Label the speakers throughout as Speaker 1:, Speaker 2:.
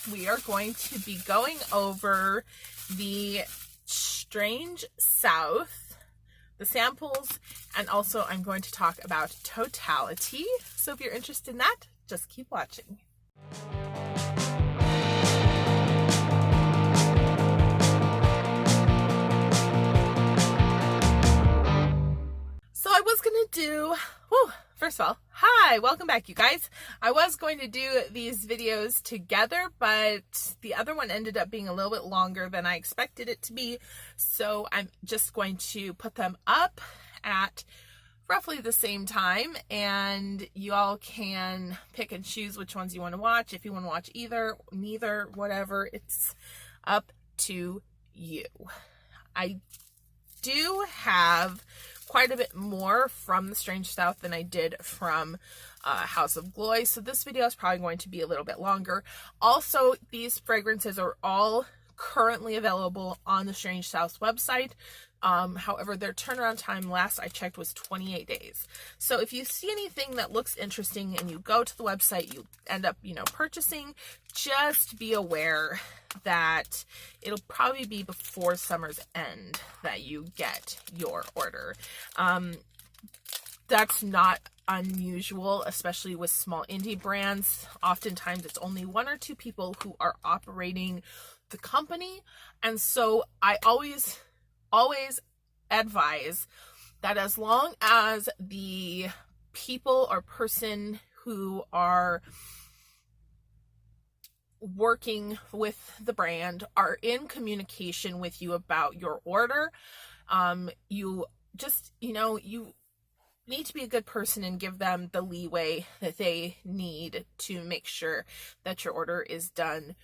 Speaker 1: we are going to be going over the Strange South, the samples, and also I'm going to talk about Totality. So if you're interested in that, just keep watching. So I was going to do, first of all, hi, welcome back, you guys. I was going to do these videos together, but the other one ended up being a little bit longer than I expected it to be. So I'm just going to put them up at roughly the same time, and you all can pick and choose which ones you want to watch. If you want to watch either, neither, whatever, it's up to you. I do have quite a bit more from the Strange South than I did from House of Glory, so this video is probably going to be a little bit longer. Also, these fragrances are all currently available on the Strange South website. However, their turnaround time last I checked was 28 days. So if you see anything that looks interesting and you go to the website, you end up, purchasing, just be aware that it'll probably be before summer's end that you get your order. That's not unusual, especially with small indie brands. Oftentimes it's only one or two people who are operating the company. And so I always advise that as long as the people or person who are working with the brand are in communication with you about your order, you just, you need to be a good person and give them the leeway that they need to make sure that your order is done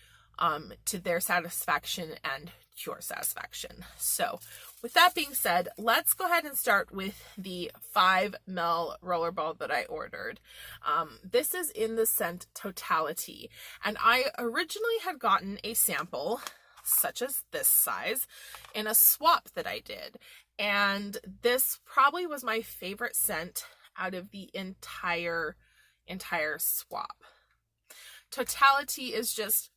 Speaker 1: to their satisfaction and your satisfaction. So with that being said, let's go ahead and start with the 5 ml rollerball that I ordered. This is in the scent Totality, and I originally had gotten a sample such as this size in a swap that I did, and this probably was my favorite scent out of the entire swap. Totality is just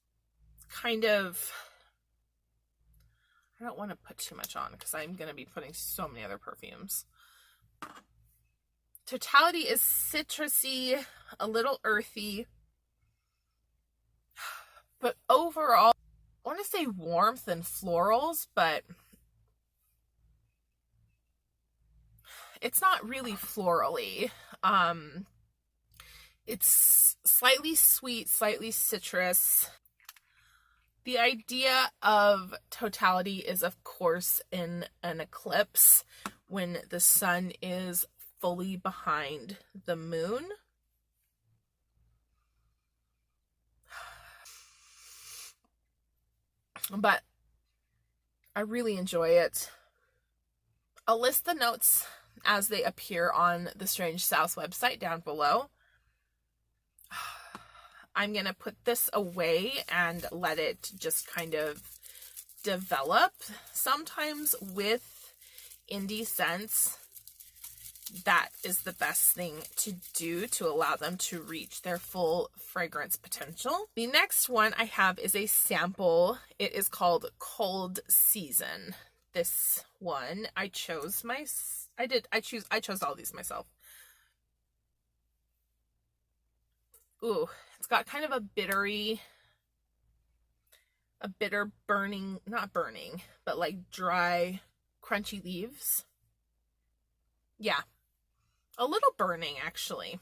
Speaker 1: kind of, I don't want to put too much on because I'm going to be putting so many other perfumes. Totality is citrusy, a little earthy, but overall, I want to say warmth and florals, but it's not really florally. It's slightly sweet, slightly citrus. The idea of Totality is, of course, in an eclipse when the sun is fully behind the moon. But I really enjoy it. I'll list the notes as they appear on the Strange South website down below. I'm going to put this away and let it just kind of develop. Sometimes with indie scents, that is the best thing to do to allow them to reach their full fragrance potential. The next one I have is a sample. It is called Cold Season. This one I chose I chose all these myself. Ooh, it's got kind of a bitter burning, not burning, but like dry, crunchy leaves. Yeah, a little burning actually.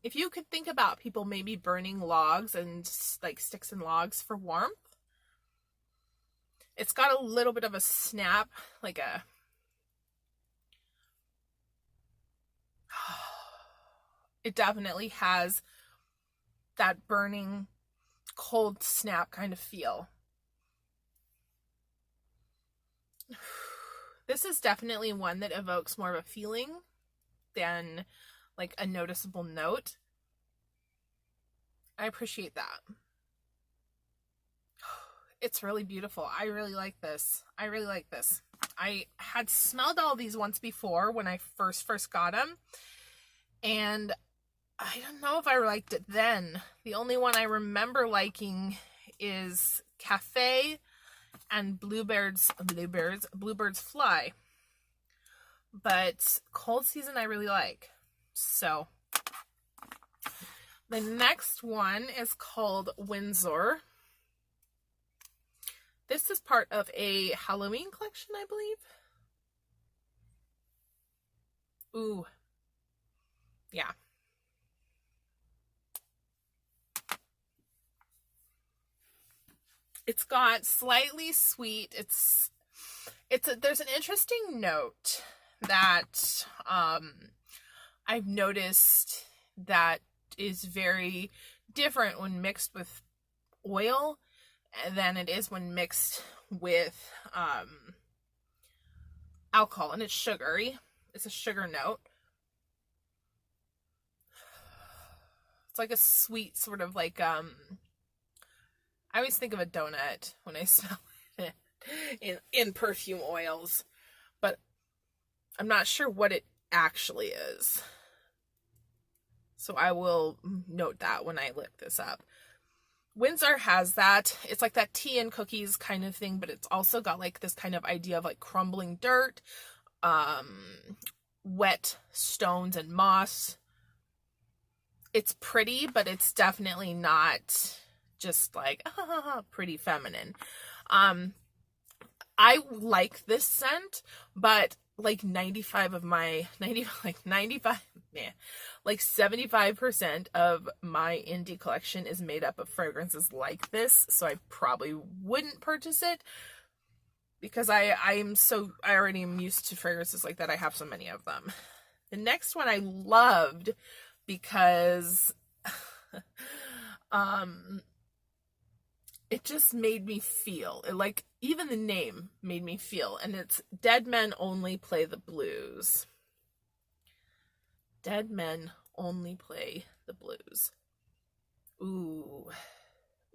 Speaker 1: If you could think about people maybe burning logs and like sticks and logs for warmth, it's got a little bit of a snap, like a, it definitely has that burning, cold snap kind of feel. This is definitely one that evokes more of a feeling than like a noticeable note. I appreciate that. It's really beautiful. I really like this. I had smelled all these once before when I first got them, and I don't know if I liked it then. The only one I remember liking is Cafe and Bluebirds Fly. But cold season I really like. So the next one is called Windsor. This is part of a Halloween collection, I believe. Ooh. Yeah. It's got slightly sweet. There's an interesting note that I've noticed that is very different when mixed with oil than it is when mixed with alcohol, and it's sugary. It's a sugar note. It's like a sweet sort of like I always think of a donut when I smell it in perfume oils, but I'm not sure what it actually is. So I will note that when I look this up. Windsor has that. It's like that tea and cookies kind of thing, but it's also got like this kind of idea of like crumbling dirt, wet stones and moss. It's pretty, but it's definitely not just like pretty feminine. I like this scent, but like 75% of my indie collection is made up of fragrances like this, so I probably wouldn't purchase it because I already am used to fragrances like that. I have so many of them. The next one I loved because it just made me feel it, like even the name made me feel, and it's Dead Men Only Play the Blues. Dead Men Only Play the Blues. Ooh.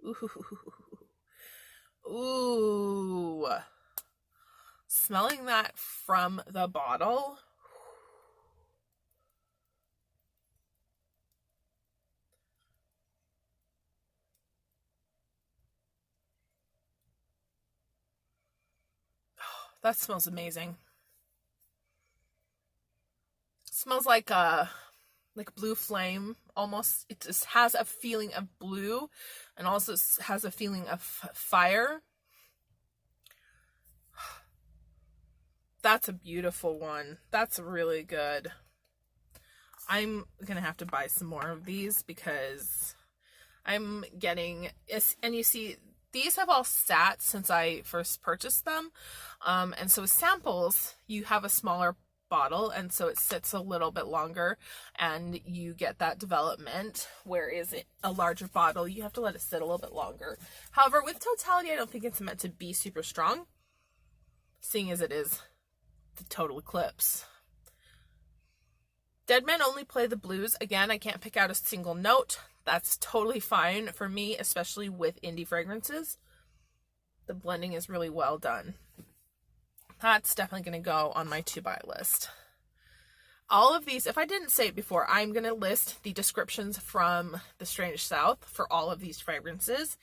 Speaker 1: Ooh. Ooh. Smelling that from the bottle. That smells amazing. It smells like blue flame almost. It just has a feeling of blue and also has a feeling of fire. That's a beautiful one. That's really good. I'm gonna have to buy some more of these because I'm getting, and you see, these have all sat since I first purchased them. And so with samples, you have a smaller bottle, and so it sits a little bit longer and you get that development, whereas a larger bottle, you have to let it sit a little bit longer. However, with Totality, I don't think it's meant to be super strong, seeing as it is the total eclipse. Dead Men Only Play the Blues. Again, I can't pick out a single note. That's totally fine for me, especially with indie fragrances. The blending is really well done. That's definitely going to go on my to-buy list. All of these, if I didn't say it before, I'm going to list the descriptions from the Strange South for all of these fragrances,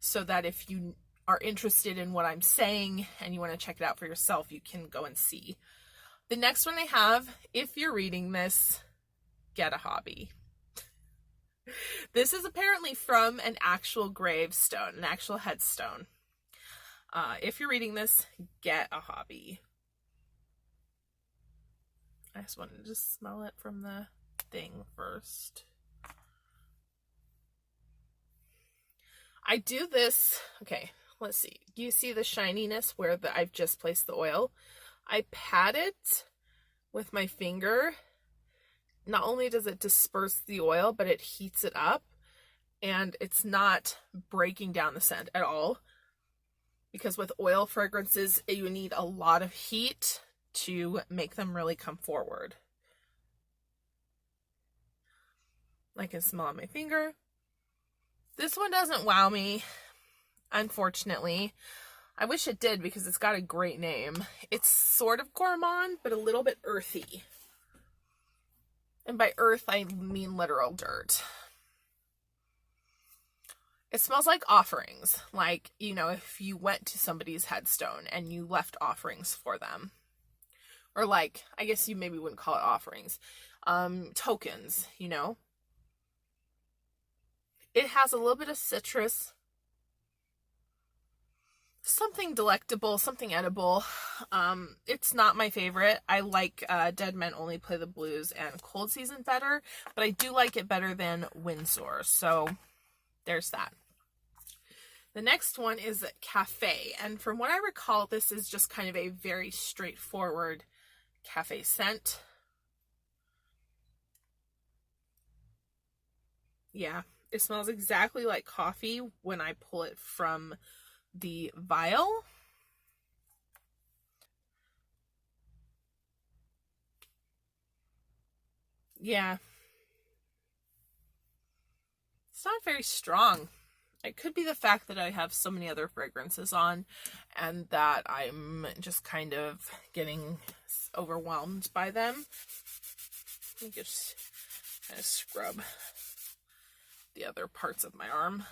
Speaker 1: so that if you are interested in what I'm saying and you want to check it out for yourself, you can go and see. The next one I have, if you're reading this, get a hobby. This is apparently from an actual gravestone, an actual headstone. If you're reading this, get a hobby. I just wanted to just smell it from the thing first. I do this, okay, let's see. Do you see the shininess where I've just placed the oil? I pat it with my finger. Not only does it disperse the oil, but it heats it up, and it's not breaking down the scent at all. Because with oil fragrances, you need a lot of heat to make them really come forward. I can smell on my finger. This one doesn't wow me, unfortunately. I wish it did because it's got a great name. It's sort of gourmand, but a little bit earthy. And by earth, I mean literal dirt. It smells like offerings, like, you know, if you went to somebody's headstone and you left offerings for them. Or like, I guess you maybe wouldn't call it offerings. Tokens, you know. It has a little bit of citrus. Something delectable, something edible. It's not my favorite. I like Dead Men Only Play the Blues and Cold Season better, but I do like it better than Windsor. So there's that. The next one is Cafe, and from what I recall, this is just kind of a very straightforward cafe scent. Yeah, it smells exactly like coffee when I pull it from the vial. Yeah. It's not very strong. It could be the fact that I have so many other fragrances on and that I'm just kind of getting overwhelmed by them. Let me just kind of scrub the other parts of my arm.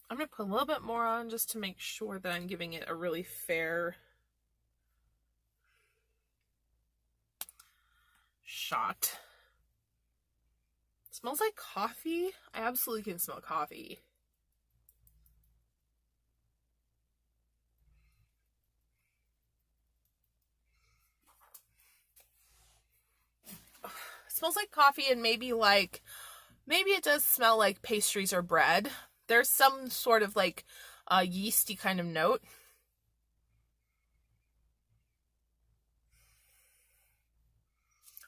Speaker 1: I'm going to put a little bit more on just to make sure that I'm giving it a really fair shot. It smells like coffee. I absolutely can smell coffee. It smells like coffee, and maybe it does smell like pastries or bread. There's some sort of like a yeasty kind of note.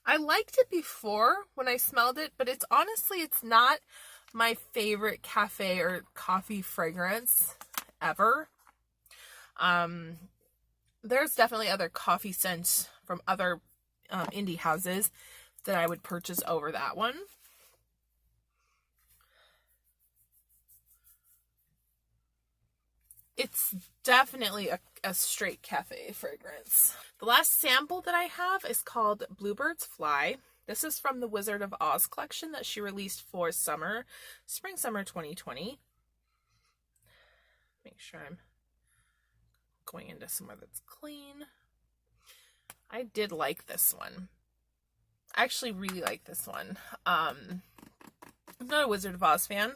Speaker 1: I liked it before when I smelled it, but it's not my favorite cafe or coffee fragrance ever. There's definitely other coffee scents from other indie houses that I would purchase over that one. It's definitely a straight cafe fragrance. The last sample that I have is called Bluebirds Fly. This is from the Wizard of Oz collection that she released for spring-summer 2020. Make sure I'm going into somewhere that's clean. I did like this one. I actually really like this one. I'm not a Wizard of Oz fan,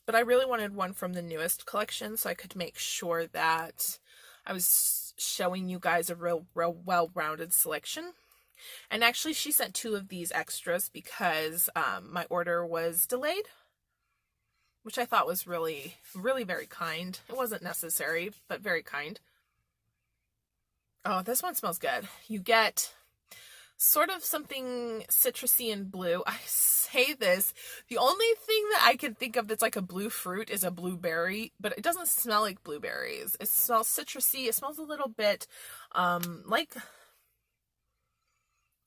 Speaker 1: but I really wanted one from the newest collection so I could make sure that I was showing you guys a real well-rounded selection. And actually she sent 2 of these extras because my order was delayed, which I thought was really very kind. It wasn't necessary, but very kind. Oh, this one smells good. You get sort of something citrusy and blue. I say this, the only thing that I can think of that's like a blue fruit is a blueberry, but it doesn't smell like blueberries. It smells citrusy. It smells a little bit like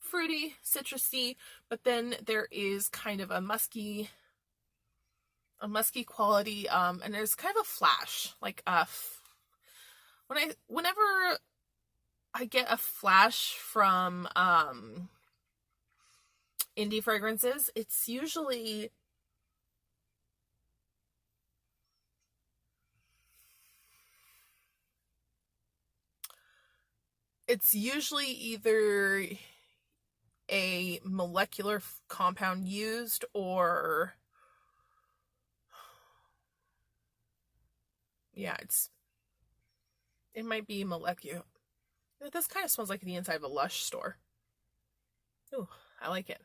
Speaker 1: fruity, citrusy, but then there is kind of a musky quality, and there's kind of a flash, like whenever I get a flash from indie fragrances, it's usually either a molecular compound used or yeah, it might be molecular. This kind of smells like the inside of a Lush store. Ooh, I like it.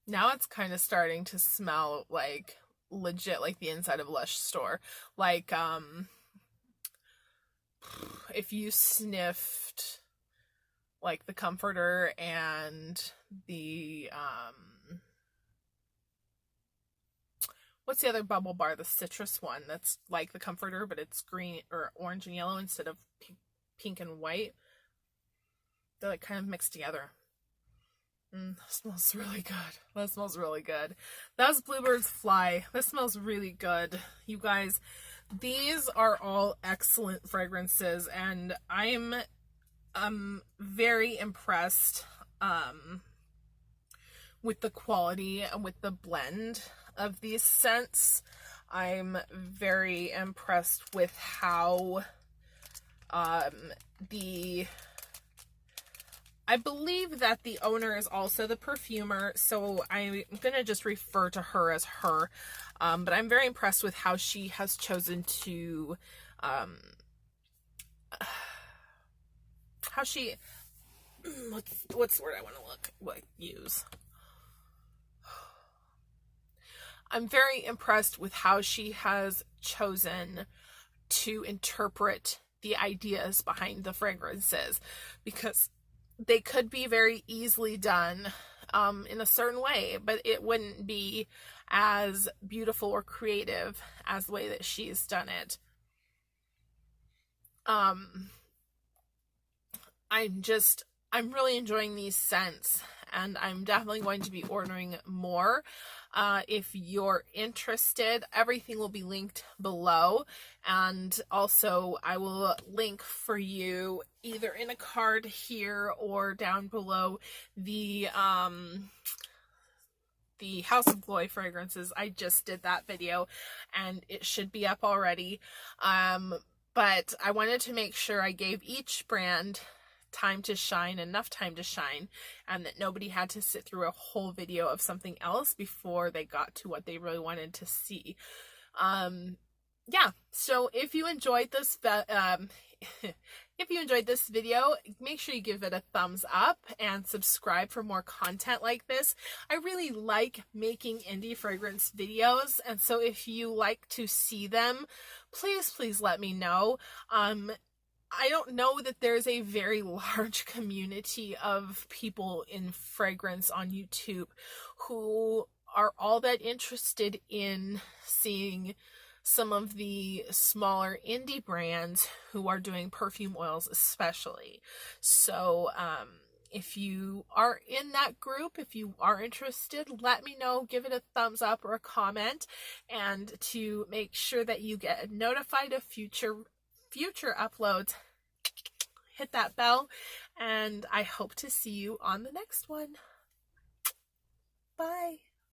Speaker 1: Now it's kind of starting to smell like legit like the inside of a Lush store. Like, if you sniffed like the comforter and the, what's the other bubble bar? The citrus one that's like the comforter, but it's green or orange and yellow instead of pink and white. They're like kind of mixed together. That smells really good. That smells really good. That was Bluebirds Fly. This smells really good. You guys, these are all excellent fragrances, and I'm I'm very impressed with the quality and with the blend of these scents. I'm very impressed with how I believe that the owner is also the perfumer, so I'm going to just refer to her as her. But I'm very impressed with how she has chosen to, how she, what's the word I want to use? I'm very impressed with how she has chosen to interpret the ideas behind the fragrances, because they could be very easily done in a certain way, but it wouldn't be as beautiful or creative as the way that she's done it. I'm really enjoying these scents, and I'm definitely going to be ordering more. If you're interested, everything will be linked below, and also I will link for you either in a card here or down below the House of Glory fragrances. I just did that video and it should be up already, but I wanted to make sure I gave each brand time to shine, enough time to shine, and that nobody had to sit through a whole video of something else before they got to what they really wanted to see. Yeah, so if you enjoyed this video, make sure you give it a thumbs up and subscribe for more content like this. I really like making indie fragrance videos, and so if you like to see them, please let me know. I don't know that there's a very large community of people in fragrance on YouTube who are all that interested in seeing some of the smaller indie brands who are doing perfume oils especially. So if you are in that group, if you are interested, let me know, give it a thumbs up or a comment, and to make sure that you get notified of future uploads, hit that bell, and I hope to see you on the next one. Bye.